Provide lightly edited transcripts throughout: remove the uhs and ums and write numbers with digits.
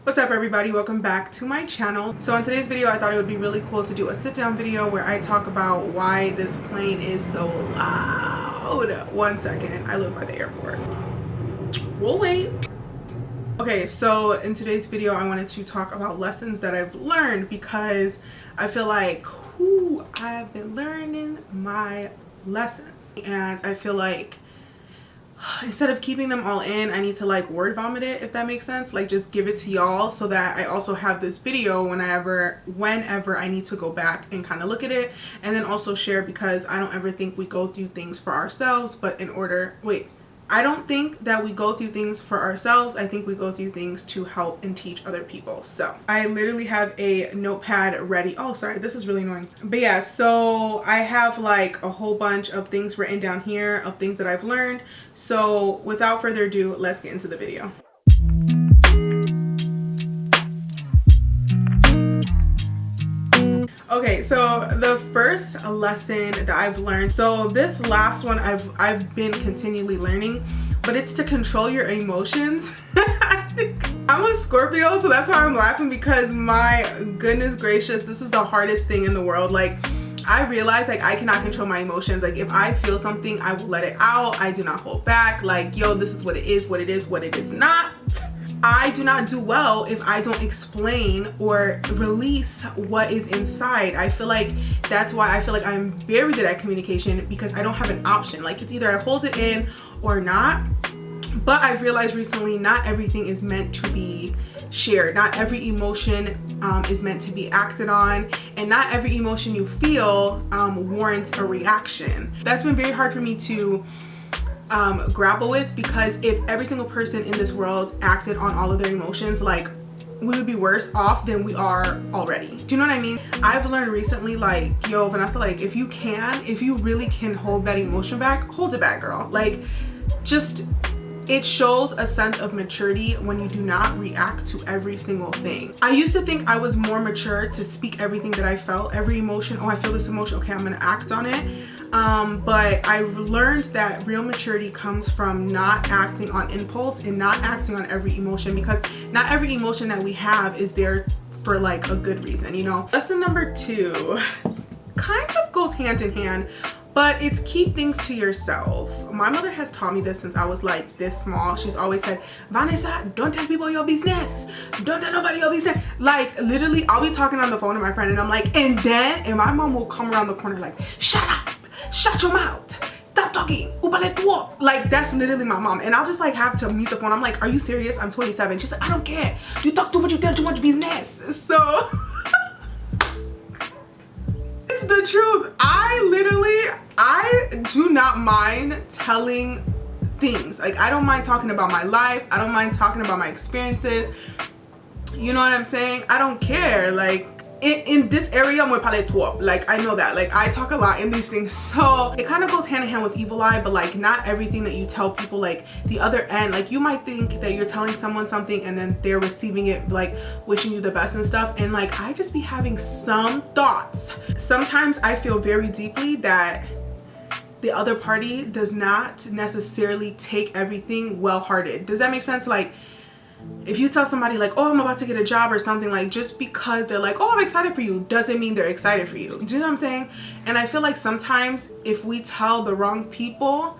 What's up everybody, welcome back to my channel. So in today's video I thought it would be really cool to do a sit down video where I talk about why this plane is so loud. 1 second, I live by the airport. We'll wait. Okay, so in today's video I wanted to talk about lessons that I've learned because I feel like I've been learning my lessons and I feel like instead of keeping them all in, I need to like word vomit it, if that makes sense. Like just give it to y'all so that I also have this video whenever I need to go back and kind of look at it, and then also share, because I don't ever think we go through things for ourselves, but I don't think that we go through things for ourselves. I think we go through things to help and teach other people. So I literally have a notepad ready. Oh, sorry, this is really annoying. But yeah, so I have like a whole bunch of things written down here of things that I've learned. So without further ado, let's get into the video. Okay, so the first lesson that I've learned, so this last one I've been continually learning, but it's to control your emotions. I'm a Scorpio, so that's why I'm laughing, because my goodness gracious, this is the hardest thing in the world. Like, I realize like I cannot control my emotions. Like if I feel something, I will let it out. I do not hold back. Like, yo, this is what it is, what it is, what it is not. I do not do well if I don't explain or release what is inside. I feel like that's why I feel like I'm very good at communication, because I don't have an option. Like it's either I hold it in or not. But I've realized recently not everything is meant to be shared. Not every emotion is meant to be acted on, and not every emotion you feel warrants a reaction. That's been very hard for me to grapple with, because if every single person in this world acted on all of their emotions, like we would be worse off than we are already. Do you know what I mean? I've learned recently, like, yo, Vanessa, like if you really can hold that emotion back, hold it back, girl. Like, just, it shows a sense of maturity when you do not react to every single thing. I used to think I was more mature to speak everything that I felt, every emotion. Oh, I feel this emotion, okay, I'm gonna act on it. But I've learned that real maturity comes from not acting on impulse and not acting on every emotion, because not every emotion that we have is there for like a good reason, you know? Lesson number 2 kind of goes hand in hand, but it's keep things to yourself. My mother has taught me this since I was like this small. She's always said, Vanessa, don't tell people your business. Don't tell nobody your business. Like literally, I'll be talking on the phone to my friend and I'm like, and my mom will come around the corner like, shut up, shut your mouth, stop talking, like that's literally my mom. And I'll just like have to mute the phone. I'm like, are you serious? I'm 27. She's like, I don't care. You talk too much, you tell too much business. So it's the truth. I do not mind telling things. Like I don't mind talking about my life. I don't mind talking about my experiences. You know what I'm saying? I don't care. Like in this area, I'm like I know that. Like I talk a lot in these things. So it kind of goes hand in hand with evil eye, but like not everything that you tell people, like the other end, like you might think that you're telling someone something and then they're receiving it, like wishing you the best and stuff. And like I just be having some thoughts. Sometimes I feel very deeply that the other party does not necessarily take everything well-hearted. Does that make sense? Like if you tell somebody like, oh, I'm about to get a job or something, like just because they're like, oh, I'm excited for you, doesn't mean they're excited for you. Do you know what I'm saying? And I feel like sometimes if we tell the wrong people,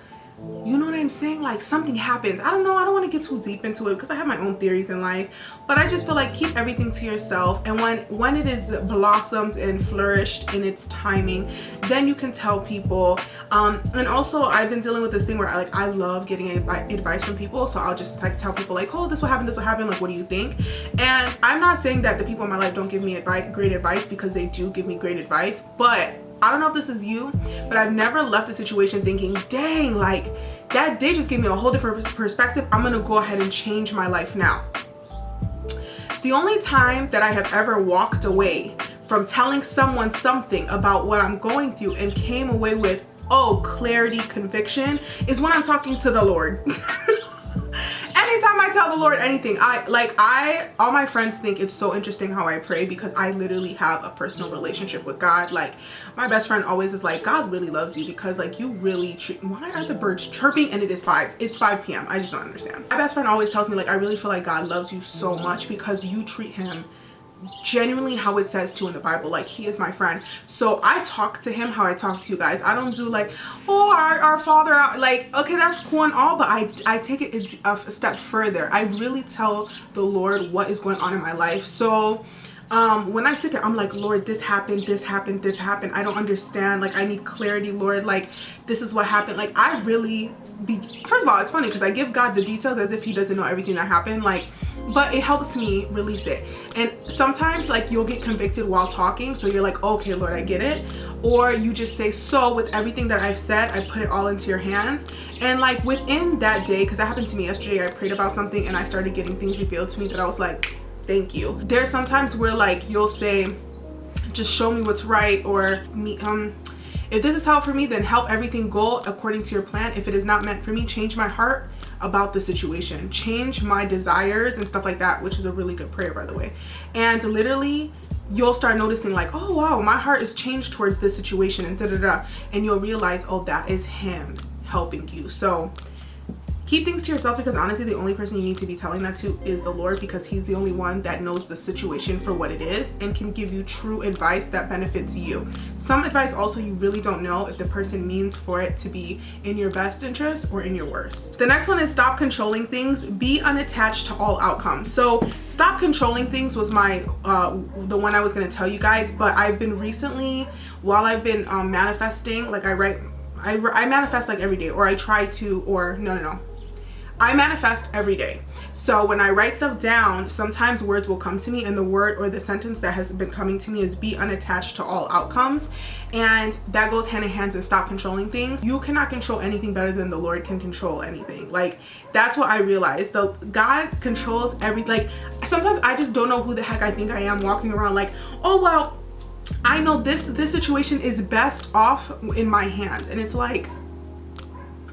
you know what I'm saying, like something happens. I don't know, I don't want to get too deep into it because I have my own theories in life, but I just feel like keep everything to yourself, and when it is blossomed and flourished in its timing, then you can tell people. And also I've been dealing with this thing where I love getting advice from people, so I'll just like tell people like, oh, this will happen, like what do you think? And I'm not saying that the people in my life don't give me great advice, because they do give me great advice, but I don't know if this is you, but I've never left a situation thinking, dang, like that they just gave me a whole different perspective. I'm gonna go ahead and change my life now. The only time that I have ever walked away from telling someone something about what I'm going through and came away with, oh, clarity, conviction, is when I'm talking to the Lord. Anytime I tell tell the Lord anything. All my friends think it's so interesting how I pray because I literally have a personal relationship with God. Like my best friend always is like, God really loves you because like you really why are the birds chirping? And it's 5 p.m. I just don't understand. My best friend always tells me like, I really feel like God loves you so much because you treat him genuinely how it says to in the Bible. Like he is my friend, so I talk to him how I talk to you guys. I don't do like, oh, our father out. Like, okay, that's cool and all, but I take it a step further. I really tell the Lord what is going on in my life. So when I sit there, I'm like, Lord, this happened, this happened, this happened. I don't understand. Like I need clarity, Lord. Like this is what happened. Like I really first of all, it's funny because I give God the details as if he doesn't know everything that happened. Like, but it helps me release it. And sometimes like you'll get convicted while talking, so you're like, okay, Lord, I get it. Or you just say, so with everything that I've said, I put it all into your hands. And like within that day, because that happened to me yesterday, I prayed about something and I started getting things revealed to me that I was like, thank you. There's sometimes where like you'll say, just show me what's right, or if this is help for me, then help everything go according to your plan. If it is not meant for me, change my heart about the situation, change my desires and stuff like that, which is a really good prayer, by the way. And literally you'll start noticing like, oh wow, my heart is changed towards this situation, and and you'll realize, oh, that is him helping you. So keep things to yourself, because honestly the only person you need to be telling that to is the Lord, because he's the only one that knows the situation for what it is and can give you true advice that benefits you. Some advice also you really don't know if the person means for it to be in your best interest or in your worst. The next one is stop controlling things. Be unattached to all outcomes. So stop controlling things was my the one I was going to tell you guys, but I've been recently, while I've been manifesting, like I manifest like every day, or I try to, or no, I manifest every day. So when I write stuff down, sometimes words will come to me, and the word or the sentence that has been coming to me is be unattached to all outcomes. And that goes hand in hand to stop controlling things. You cannot control anything better than the Lord can control anything. Like that's what I realized. God controls everything. Like sometimes I just don't know who the heck I think I am, walking around like, oh well, I know this situation is best off in my hands. And it's like,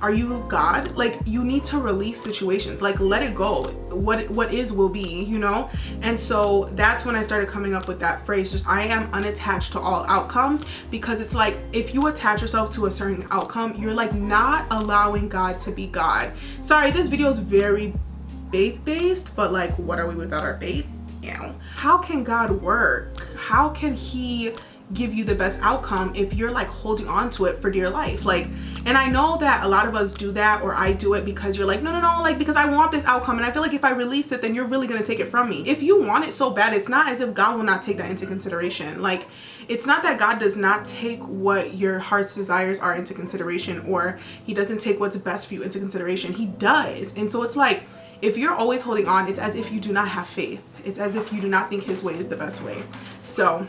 are you God? Like you need to release situations, like let it go. What is will be, you know? And so that's when I started coming up with that phrase, just I am unattached to all outcomes, because it's like if you attach yourself to a certain outcome, you're like not allowing God to be God. Sorry, this video is very faith-based, but like what are we without our faith? Yeah. How can God work? How can he give you the best outcome if you're like holding on to it for dear life? Like, and I know that a lot of us do that, or I do it because you're like, no, like because I want this outcome, and I feel like if I release it, then you're really gonna take it from me. If you want it so bad, it's not as if God will not take that into consideration. Like it's not that God does not take what your heart's desires are into consideration, or he doesn't take what's best for you into consideration. He does. And so it's like, if you're always holding on, it's as if you do not have faith. It's as if you do not think his way is the best way. So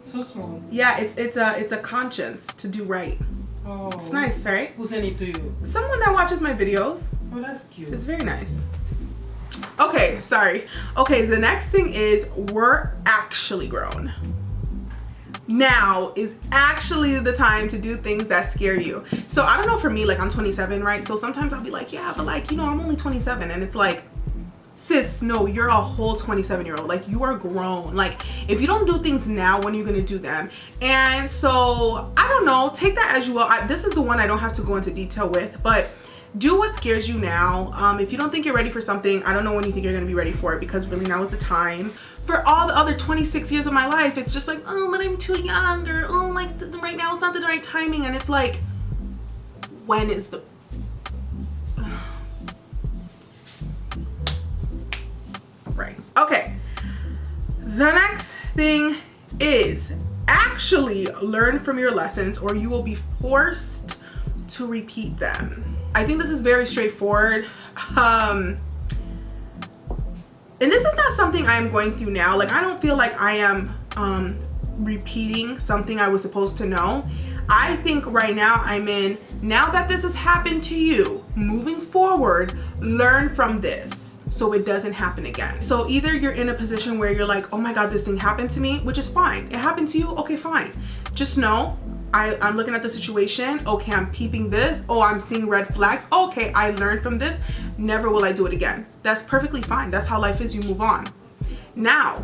small. Yeah, it's a conscience to do right. Oh, it's nice, right? Who sent it to you? Someone that watches my videos. Oh, that's cute. It's very nice. Okay, sorry. Okay, the next thing is we're actually grown. Now is actually the time to do things that scare you. So I don't know, for me, like I'm 27, right? So sometimes I'll be like, yeah, but like, you know, I'm only 27, and it's like, sis, no, you're a whole 27-year-old. Like you are grown. Like if you don't do things now, when are you gonna do them? And so I don't know, take that as you will. This is the one I don't have to go into detail with, but do what scares you now. If you don't think you're ready for something, I don't know when you think you're gonna be ready for it, because really now is the time. For all the other 26 years of my life, it's just like, oh, but I'm too young, or oh, like right now it's not the right timing. And it's like, when is the right? Okay, the next thing is actually learn from your lessons, or you will be forced to repeat them. I think this is very straightforward. And this is not something I am going through now. Like I don't feel like I am repeating something I was supposed to know. I think right now I'm in, now that this has happened to you, moving forward, learn from this so it doesn't happen again. So either you're in a position where you're like, oh my God, this thing happened to me, which is fine. It happened to you, okay, fine. Just know I'm looking at the situation. Okay, I'm peeping this. Oh, I'm seeing red flags. Okay, I learned from this. Never will I do it again. That's perfectly fine. That's how life is. You move on. Now,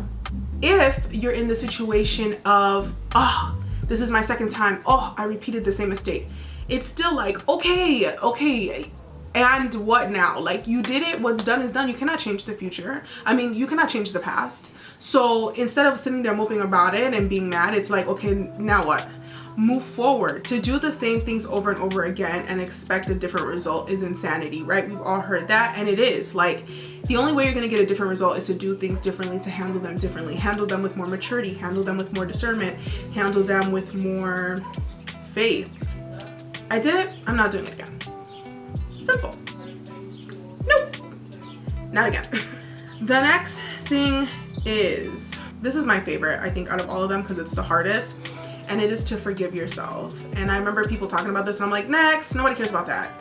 if you're in the situation of, oh, this is my second time. Oh, I repeated the same mistake. It's still like, okay, and what now? Like, you did it. What's done is done. You cannot change the future. I mean, you cannot change the past. So instead of sitting there moping about it and being mad, it's like, okay, now what? Move forward. To do the same things over and over again and expect a different result is insanity, right? We've all heard that, and it is. Like, the only way you're going to get a different result is to do things differently, to handle them differently, handle them with more maturity, handle them with more discernment, handle them with more faith. I did it. I'm not doing it again. Simple. Nope. Not again. The next thing is, this is my favorite, I think, out of all of them, because it's the hardest. And it is to forgive yourself. And I remember people talking about this and I'm like, next, nobody cares about that.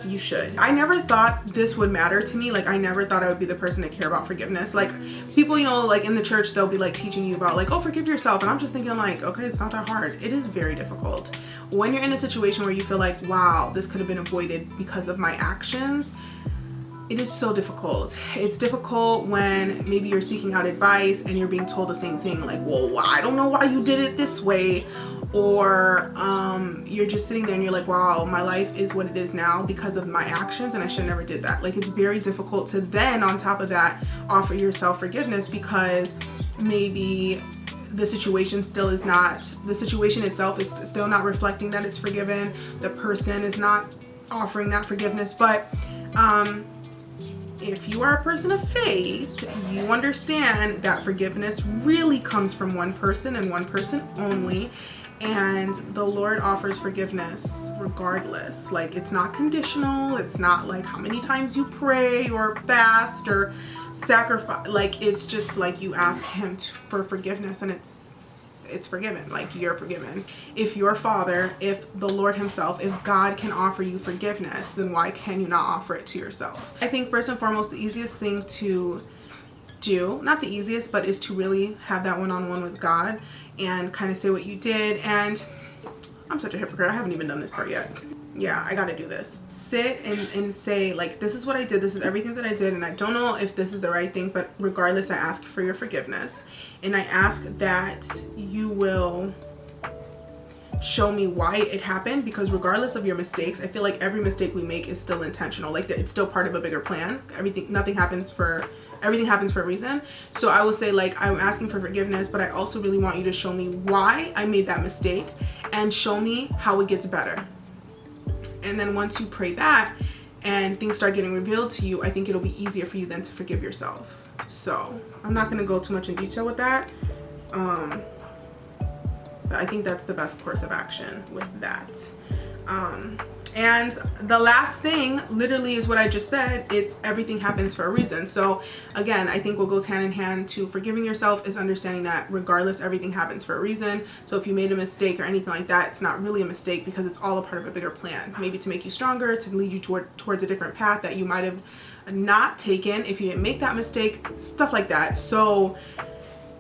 You should. I never thought this would matter to me. Like, I never thought I would be the person to care about forgiveness. Like, people, you know, like in the church, they'll be like teaching you about like, oh, forgive yourself. And I'm just thinking like, okay, it's not that hard. It is very difficult. When you're in a situation where you feel like, wow, this could have been avoided because of my actions, it is so difficult. It's difficult when maybe you're seeking out advice and you're being told the same thing, like, well, I don't know why you did it this way. Or you're just sitting there and you're like, wow, my life is what it is now because of my actions and I should never did that. Like, it's very difficult to then, on top of that, offer yourself forgiveness because maybe the situation still is not, the situation itself is still not reflecting that it's forgiven. The person is not offering that forgiveness. But if you are a person of faith, you understand that forgiveness really comes from one person and one person only. And the Lord offers forgiveness regardless. Like, it's not conditional. It's not like how many times you pray or fast or sacrifice. Like, it's just like you ask him for forgiveness and it's forgiven. Like, you're forgiven. If your Father, if the Lord himself, if God can offer you forgiveness, then why can you not offer it to yourself? I think first and foremost, the easiest thing to do, not the easiest, but is to really have that one-on-one with God and kind of say what you did. And I'm such a hypocrite. I haven't even done this part yet. Yeah, I gotta do this. Sit and say, like, this is what I did. This is everything that I did. And I don't know if this is the right thing, but regardless, I ask for your forgiveness. And I ask that you will show me why it happened, because regardless of your mistakes, I feel like every mistake we make is still intentional. Like, it's still part of a bigger plan. Everything happens for a reason. So I would say, like, I'm asking for forgiveness, but I also really want you to show me why I made that mistake and show me how it gets better. And then once you pray that and things start getting revealed to you, I think it'll be easier for you then to forgive yourself. So I'm not going to go too much in detail with that. But I think that's the best course of action with that. And the last thing literally is what I just said. It's everything happens for a reason. So again, I think what goes hand in hand to forgiving yourself is understanding that regardless, everything happens for a reason. So if you made a mistake or anything like that, it's not really a mistake because it's all a part of a bigger plan. Maybe to make you stronger, to lead you towards a different path that you might have not taken if you didn't make that mistake, stuff like that. So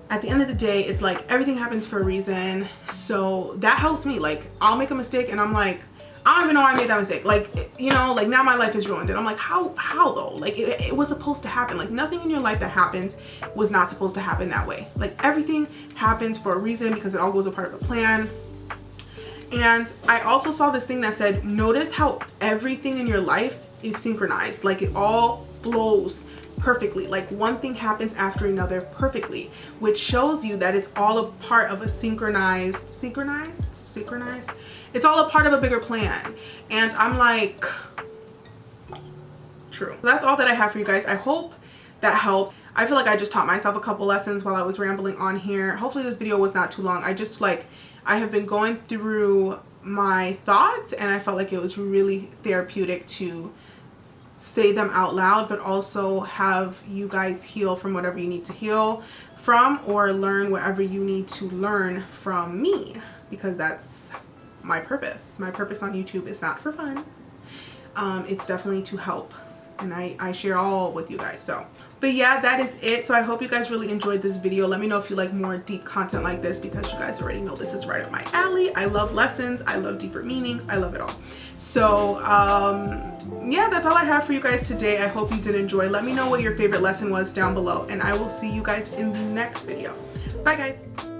at the end of the day, it's like everything happens for a reason. So that helps me. Like, I'll make a mistake and I'm like, I don't even know why I made that mistake. Like, you know, like now my life is ruined. And I'm like, how though? Like, it was supposed to happen. Like, nothing in your life that happens was not supposed to happen that way. Like, everything happens for a reason because it all goes a part of a plan. And I also saw this thing that said, notice how everything in your life is synchronized. Like, it all flows perfectly. Like, one thing happens after another perfectly, which shows you that it's all a part of a synchronized, it's all a part of a bigger plan. And I'm like, true. That's all that I have for you guys. I hope that helped. I feel like I just taught myself a couple lessons while I was rambling on here. Hopefully this video was not too long. I have been going through my thoughts and I felt like it was really therapeutic to say them out loud, but also have you guys heal from whatever you need to heal from, or learn whatever you need to learn from me, because that's my purpose. My purpose on YouTube is not for fun. It's definitely to help, and I share all with you guys. So But yeah, that is it. So I hope you guys really enjoyed this video. Let me know if you like more deep content like this, because you guys already know this is right up my alley. I love lessons. I love deeper meanings. I love it all. So yeah, that's all I have for you guys today. I hope you did enjoy. Let me know what your favorite lesson was down below, and I will see you guys in the next video. Bye guys.